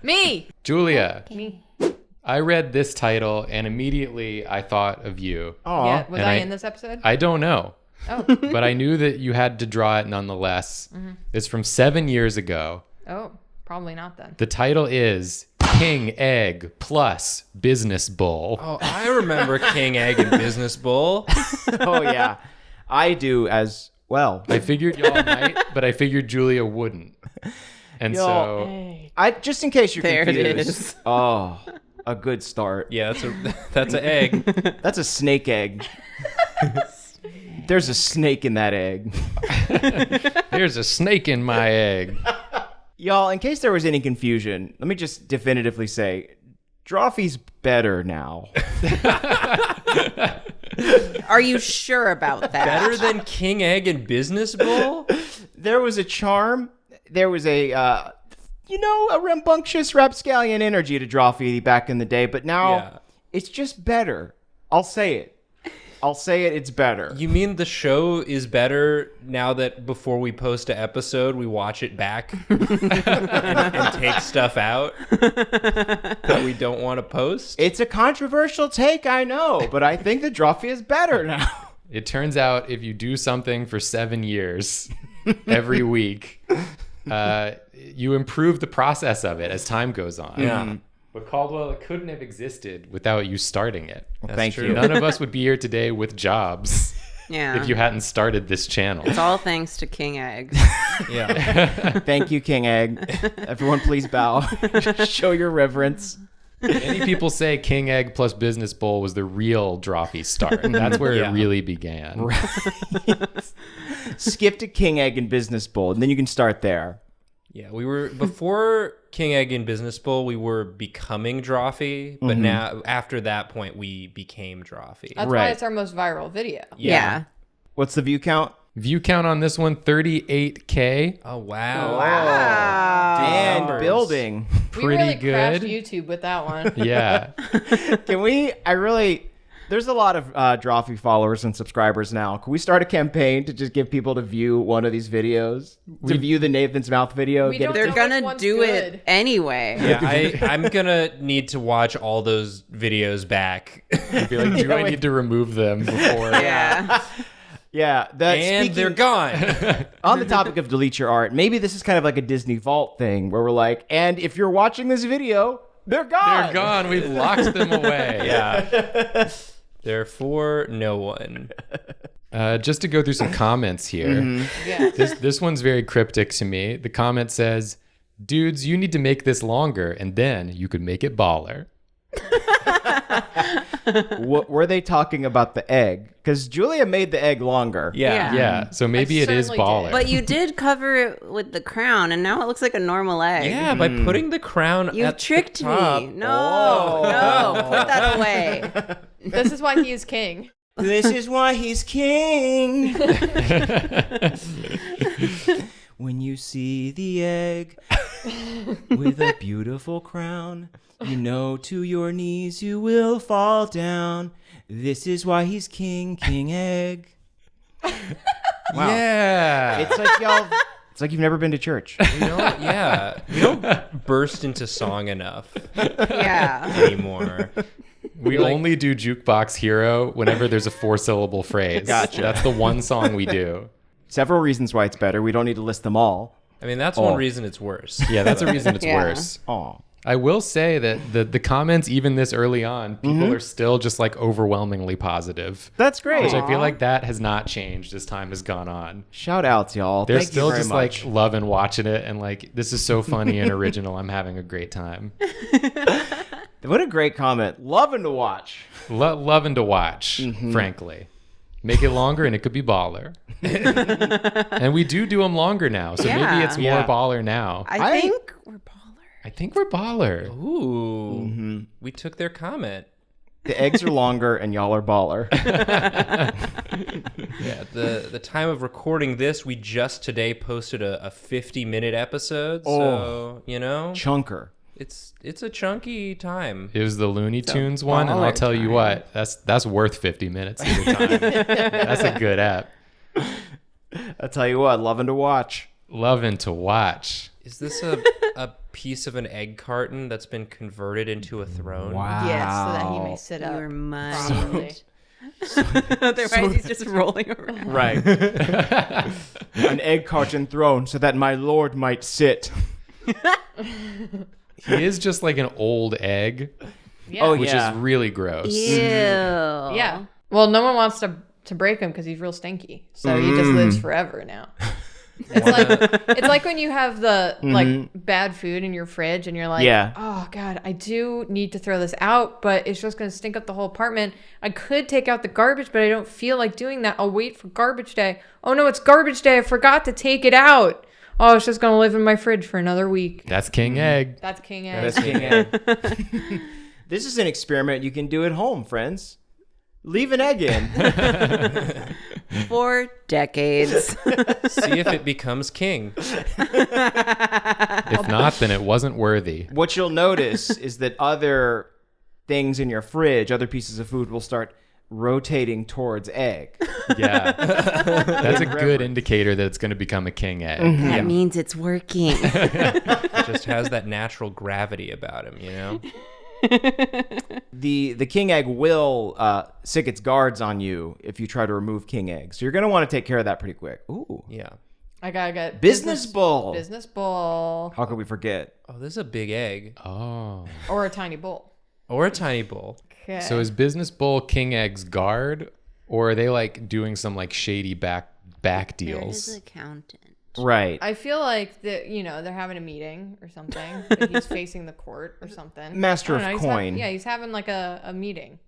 Me. Julia, Me. I read this title and immediately I thought of you. Aw. Yeah, was And I I- in this episode? I don't know, Oh. but I knew that you had to draw it nonetheless. It's from 7 years ago. Oh, probably not then. The title is King Egg plus Business Bull. Oh, I remember King Egg and Business Bull. Oh, yeah. I do as well. I figured y'all might, but I figured Julia wouldn't. And Y'all- so I just in case you're There it confused. is. Oh, a good start. Yeah, that's an egg. That's a snake egg. There's a snake in that egg. there's a snake in my egg. Y'all, in case there was any confusion, let me just definitively say, Drawfee's better now. Are you sure about that? Better than King Egg and Business Bull? There was a charm. There was a, a rambunctious rapscallion energy to Drawfee back in the day, but now Yeah. it's just better. I'll say it. It's better. You mean the show is better now that before we post an episode, we watch it back and take stuff out that we don't want to post? It's a controversial take, I know, but I think that Drawfee is better now. It turns out if you do something for 7 years every week, you improve the process of it as time goes on. Yeah. But Caldwell, it couldn't have existed without you starting it. Thank true. you. None of us would be here today with jobs Yeah. if you hadn't started this channel. It's all thanks to King Egg. Yeah. Thank you, King Egg. Everyone, please bow. Show your reverence. Many people say King Egg plus Business Bowl was the real Drawfee start. That's where Yeah. it really began. Skip to King Egg and Business Bowl, and then you can start there. Yeah, we were before King Egg and Business Bowl, we were becoming Drawfee, but now after that point we became Drawfee. That's why Right. it's our most viral video. Yeah. What's the view count? View count on this one, 38K. Oh wow. Wow. And numbers. building. We Pretty really crashed good. YouTube with that one. Yeah. Can we? There's a lot of Drawfee followers and subscribers now. Can we start a campaign to just give people to view one of these videos? To view the Nathan's Mouth video? We Get don't it They're know gonna which one's do good. it anyway. Yeah, I'm gonna need to watch all those videos back. Be like, do I need to remove them before? Yeah. Yeah. And they're gone. On the topic of delete your art, maybe this is kind of like a Disney Vault thing where we're like, and if you're watching this video, They're gone. They're gone. We've locked them away. Yeah. They're for no one. Just to go through some comments here. Yeah. This one's very cryptic to me. The comment says, dudes, you need to make this longer, and then you could make it baller. Were they talking about the egg? Because Julia made the egg longer. Yeah. Yeah, so maybe it is certainly baller. did. But you did cover it with the crown, and now it looks like a normal egg. Yeah, by putting the crown You at tricked the top. me. No, put that away. This is why he is king. This is why he's king. When you see the egg with a beautiful crown, you know to your knees you will fall down. This is why he's king, king egg. Wow. Yeah. It's like y'all. It's like you've never been to church. We don't burst into song enough Yeah. anymore. We only do Jukebox Hero whenever there's a 4-syllable phrase. Gotcha. That's the one song we do. Several reasons why it's better. We don't need to list them all. I mean, that's Oh. one reason it's worse. Yeah, that's a reason it's Yeah. worse. Aw. I will say that the comments, even this early on, people are still just like overwhelmingly positive. That's great. Which I feel like that has not changed as time has gone on. Shout outs, y'all. They're Thank you still very just much. like loving watching it and like, this is so funny and original. I'm having a great time. What a great comment. Loving to watch. Loving to watch, frankly. Make it longer and it could be baller. And we do them longer now. So maybe Yeah. it's more Yeah. baller now. I think we're baller. I think we're baller. Ooh. We took their comment. The eggs are longer and y'all are baller. Yeah, the time of recording this, we just today posted a 50-minute episode. So, Chunker. it's a chunky time. It was the Looney Tunes one, and I'll tell you what, that's worth 50 minutes of your time. That's a good app. I'll tell you what, loving to watch. Loving to watch. Is this a piece of an egg carton that's been converted into a throne? Wow. Yes, so that he may sit up. You're mine. properly. Otherwise, he's just rolling around. Right. An egg carton throne so that my lord might sit. He is just like an old egg, Yeah. Oh, which yeah. is really gross. Ew. Yeah. Well, no one wants to break him because he's real stinky. So he just lives forever now. It's like when you have the like bad food in your fridge and you're like, Yeah. oh God, I do need to throw this out, but it's just gonna stink up the whole apartment. I could take out the garbage, but I don't feel like doing that. I'll wait for garbage day. Oh no, it's garbage day. I forgot to take it out. Oh, it's just gonna live in my fridge for another week. That's King Egg. That's King Egg. That's king egg. This is an experiment you can do at home, friends. Leave an egg in. For decades. See if it becomes king. If not, then it wasn't worthy. What you'll notice is that other things in your fridge, other pieces of food will start rotating towards egg. Yeah. That's a good indicator that it's going to become a King Egg. That means it's working. It just has that natural gravity about him, you know? The king egg will sick its guards on you if you try to remove king egg. So you're going to want to take care of that pretty quick. Ooh. Yeah. I gotta get Business bowl. Business bowl. How could we forget? Oh, this is a big egg. Oh. Or a tiny bowl. Or a tiny bowl. Okay. So is Business Bowl King Egg's guard, or are they like doing some like shady back There's deals? an accountant. Right. I feel like that, they're having a meeting or something. Like he's facing the court or something. Master I don't of know, coin. he's having like a meeting.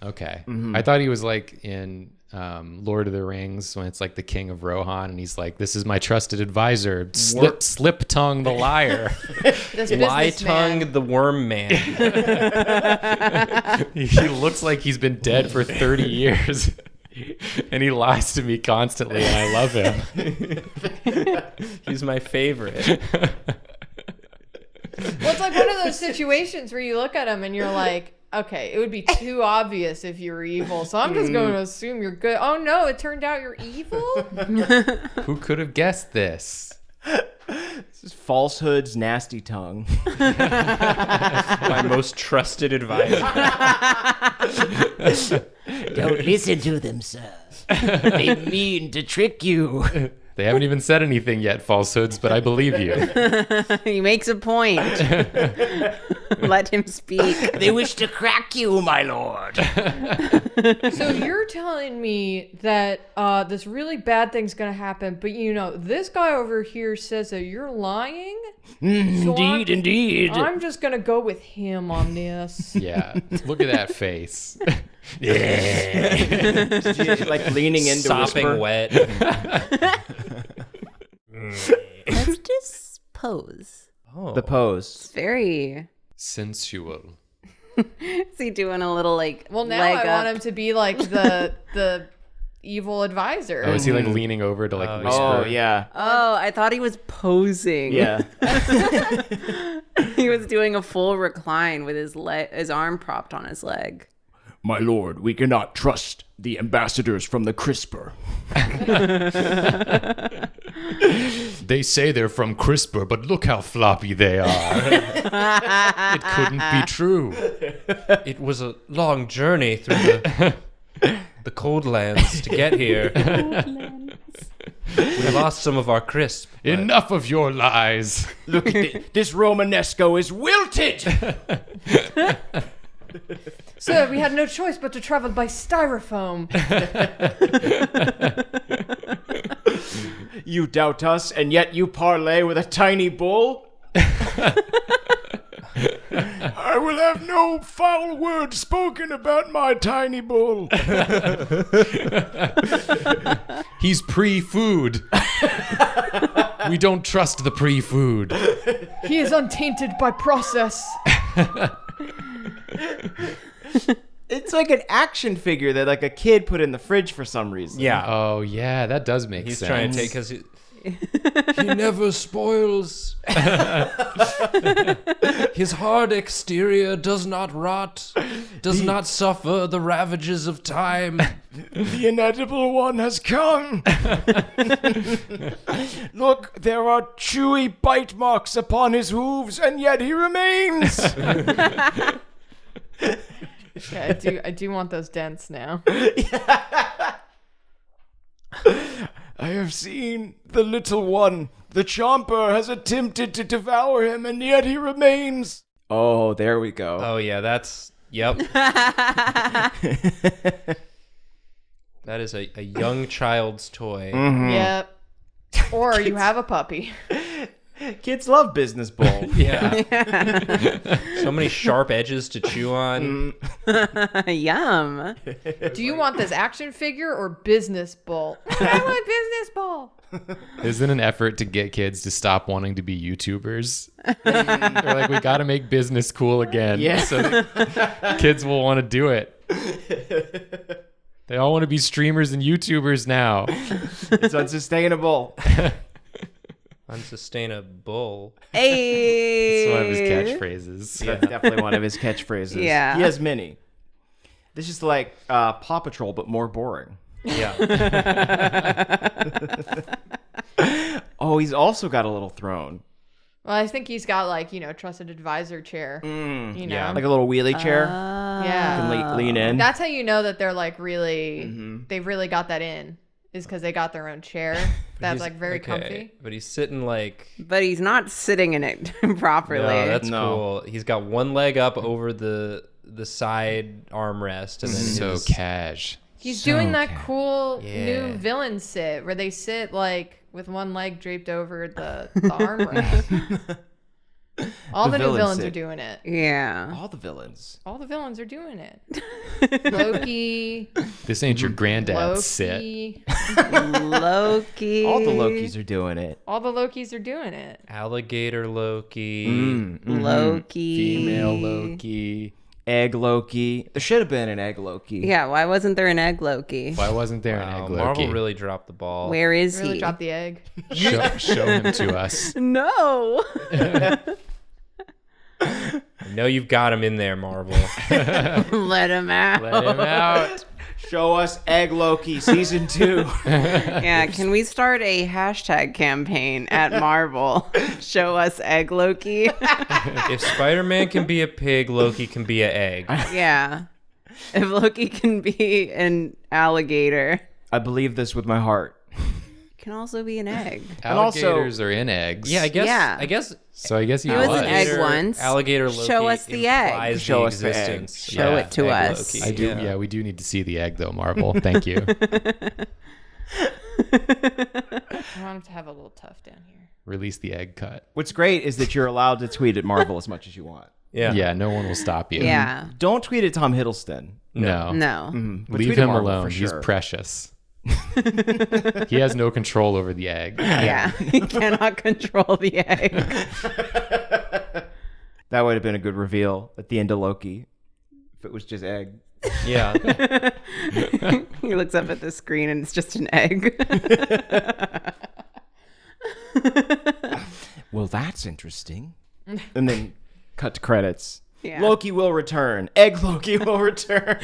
Okay. I thought he was like in Lord of the Rings when it's like the King of Rohan, and he's like, "This is my trusted advisor, slip tongue the liar." This Lie businessman. tongue the worm man. He looks like he's been dead for 30 years. And he lies to me constantly, and I love him. He's my favorite. Well, it's like one of those situations where you look at him and you're like, okay, it would be too obvious if you were evil, so I'm just going to assume you're good. Oh no, it turned out you're evil? Who could have guessed this? This is falsehood's nasty tongue. My most trusted advisor. Don't listen to them, sir. They mean to trick you. They haven't even said anything yet, falsehoods, but I believe you. He makes a point. Let him speak. They wish to crack you, my lord. So you're telling me that this really bad thing's gonna happen, but this guy over here says that you're lying? Indeed. I'm just gonna go with him on this. Yeah. Look at that face. Like leaning into Sopping whisper. wet. Let's just pose. Oh. The pose. It's very... Sensual. Is he doing a little Well, now leg I up? want him to be like the evil advisor. Oh, is he like leaning over to like whisper? Oh, yeah. Oh, I thought he was posing. Yeah. He was doing a full recline with his arm propped on his leg. My lord, we cannot trust the ambassadors from the CRISPR. They say they're from CRISPR, but look how floppy they are. It couldn't be true. It was a long journey through the cold lands to get here. We lost some of our crisp. but- Enough of your lies. Look at this Romanesco is wilted. So we had no choice but to travel by styrofoam. You doubt us, and yet you parley with a tiny bull? I will have no foul word spoken about my tiny bull. He's pre-food. We don't trust the pre-food. He is untainted by process. It's like an action figure that like a kid put in the fridge for some reason. Yeah. Oh, yeah, that does make He's sense. trying to take because he never spoils. His hard exterior does not rot, does not suffer the ravages of time. The inedible one has come. Look, there are chewy bite marks upon his hooves, and yet he remains. Okay, I do want those dents now. I have seen the little one. The chomper has attempted to devour him, and yet he remains. Oh, there we go. Oh yeah, yep. That is a young child's toy. Yep. Or you have a puppy. Kids love business bowl. Yeah. So many sharp edges to chew on. Yum. Do you want this action figure or business bowl? I want business bowl. Isn't an effort to get kids to stop wanting to be YouTubers? They're like, we got to make business cool again. Yeah. So kids will want to do it. They all want to be streamers and YouTubers now. It's unsustainable. Unsustainable. Hey. It's one of his catchphrases. That's definitely one of his catchphrases. Yeah. He has many. This is like Paw Patrol, but more boring. Yeah. Oh, he's also got a little throne. Well, I think he's got like, trusted advisor chair. yeah. Like a little wheelie chair. Yeah. You can lean in. That's how you know that they're like really, they've really got that in, is because they got their own chair. That's like very comfy. But he's sitting like. But he's not sitting in it properly. No, that's No. cool. He's got one leg up over the side armrest, and then So his, cash. He's doing that cool Yeah. new villain sit where they sit like with one leg draped over the armrest. All the new villain villains sit. are doing it. Yeah. All the villains. All the villains are doing it. Loki. This ain't your granddad's sit. Loki. Loki. All the Lokis are doing it. All the Lokis are doing it. alligator Loki. Loki. Female Loki. Egg Loki. There should have been an egg Loki. Yeah, why wasn't there an egg Loki? Why wasn't there an Wow, egg Loki? Marvel really dropped the ball. Where is Really he? drop the egg. Show him to us. No. I know you've got him in there, Marvel. Let him out. Let him out. Show us Egg Loki season 2. Yeah, can we start a hashtag campaign at Marvel? Show us egg Loki. If Spider-Man can be a pig, Loki can be an egg. Yeah. If Loki can be an alligator. I believe this with my heart. Can also be an egg. Alligators are in eggs. Yeah, I guess. Yeah. I guess. So I guess he He was was. an egg once. Alligator Loki Show us the egg. implies Show the us the egg. existence. Show it to egg us. Loki. I do. Yeah, we do need to see the egg, though, Marvel. Thank you. I want him to have a little tough down here. Release the egg cut. What's great is that you're allowed to tweet at Marvel as much as you want. Yeah. Yeah, no one will stop you. Yeah. Don't tweet at Tom Hiddleston. No. No. But Leave tweet at him Marvel alone. for He's sure. precious. He has no control over the egg. Yeah. He cannot control the egg. That would have been a good reveal at the end of Loki if it was just egg. Yeah. He looks up at the screen and it's just an egg. Well, that's interesting. And then cut to credits. Yeah. Loki will return. Egg Loki will return.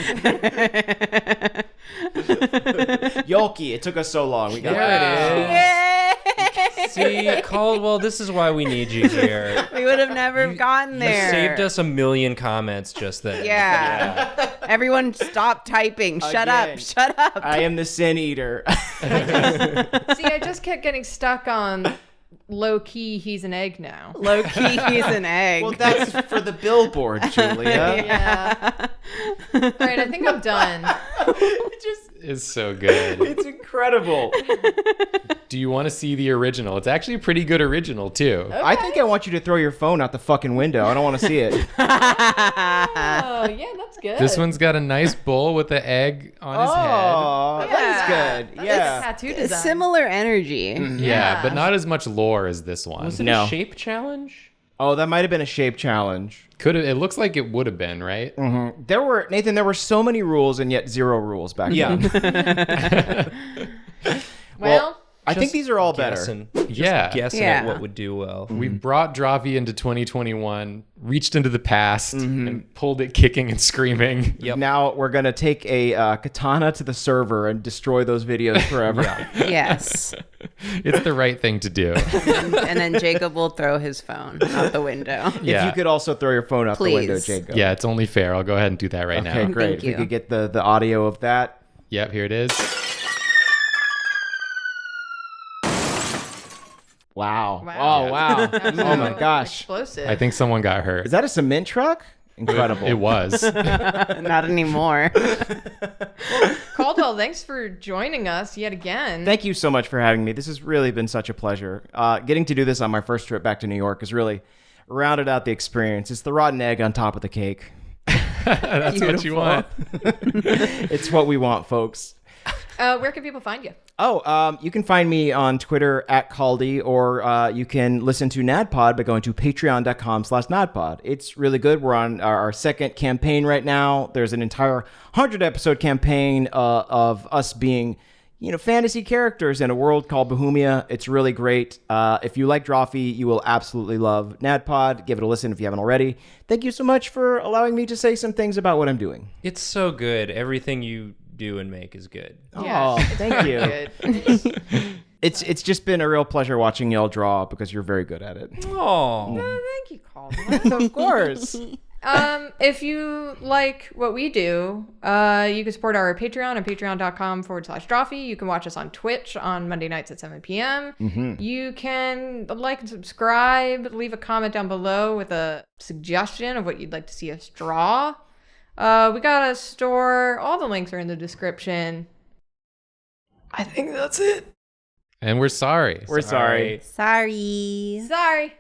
Yoki, it took us so long. We got There it is. See, Caldwell, this is why we need you here. We would have never gotten You there. saved us a million comments just then. Yeah. Everyone stop typing. Shut Again. up. Shut up. I am the sin eater. See, I just kept getting stuck on low key. He's an egg now. Low key, he's an egg. Well, that's for the billboard, Julia. Yeah. All right, I think I'm done. It just It's so good. it's incredible. Do you want to see the original? It's actually a pretty good original, too. I think I want you to throw your phone out the fucking window. I don't want to see it. Oh, yeah, that's good. This one's got a nice bowl with the egg on his Oh, Yeah. that's good. That's Yeah. a tattoo design. Similar energy. head. Yeah. Yeah, but not as much lore as this one. Was it No. a shape challenge? Oh, that might have been a shape challenge. Could have. It looks like it would have been, right? There were so many rules and yet zero rules back then. Well, I think Just these are all better. Yeah. Guessing Yeah. at what would do well. We brought Drawfee into 2021, reached into the past, and pulled it kicking and screaming. Yep. Now we're gonna take a katana to the server and destroy those videos forever. Yes. It's the right thing to do. And then Jacob will throw his phone out the window. If Yeah. you could also throw your phone out the window, Please. Jacob. Yeah, it's only fair. I'll go ahead and do that right Okay, now. great. Thank If we you. could get the audio of that. Yep, here it is. Wow. Wow. Oh wow. that was Oh my so gosh. Explosive. I think someone got hurt. Is that a cement truck? Incredible. It was. Not anymore. Caldwell, thanks for joining us yet again. Thank you so much for having me. This has really been such a pleasure. Getting to do this on my first trip back to New York has really rounded out the experience. It's the rotten egg on top of the cake. That's what you want. It's what we want, folks. Where can people find you? Oh, you can find me on Twitter at Caldy, or you can listen to NADDPOD by going to patreon.com/NADDPOD. It's really good. We're on our second campaign right now. There's an entire 100-episode campaign of us being, fantasy characters in a world called Bohemia. It's really great. If you like Drawfee, you will absolutely love NADDPOD. Give it a listen if you haven't already. Thank you so much for allowing me to say some things about what I'm doing. It's so good. Everything you do and make is good. Yeah, Oh, it's thank very you. good. It's just been a real pleasure watching y'all draw because you're very good at it. Oh. Thank you, Caldwell. Of course. If you like what we do, you can support our Patreon at patreon.com/Drawfee. You can watch us on Twitch on Monday nights at 7 p.m. You can like and subscribe, leave a comment down below with a suggestion of what you'd like to see us draw. We got a store. All the links are in the description. I think that's it. And we're sorry. We're sorry. Sorry. Sorry.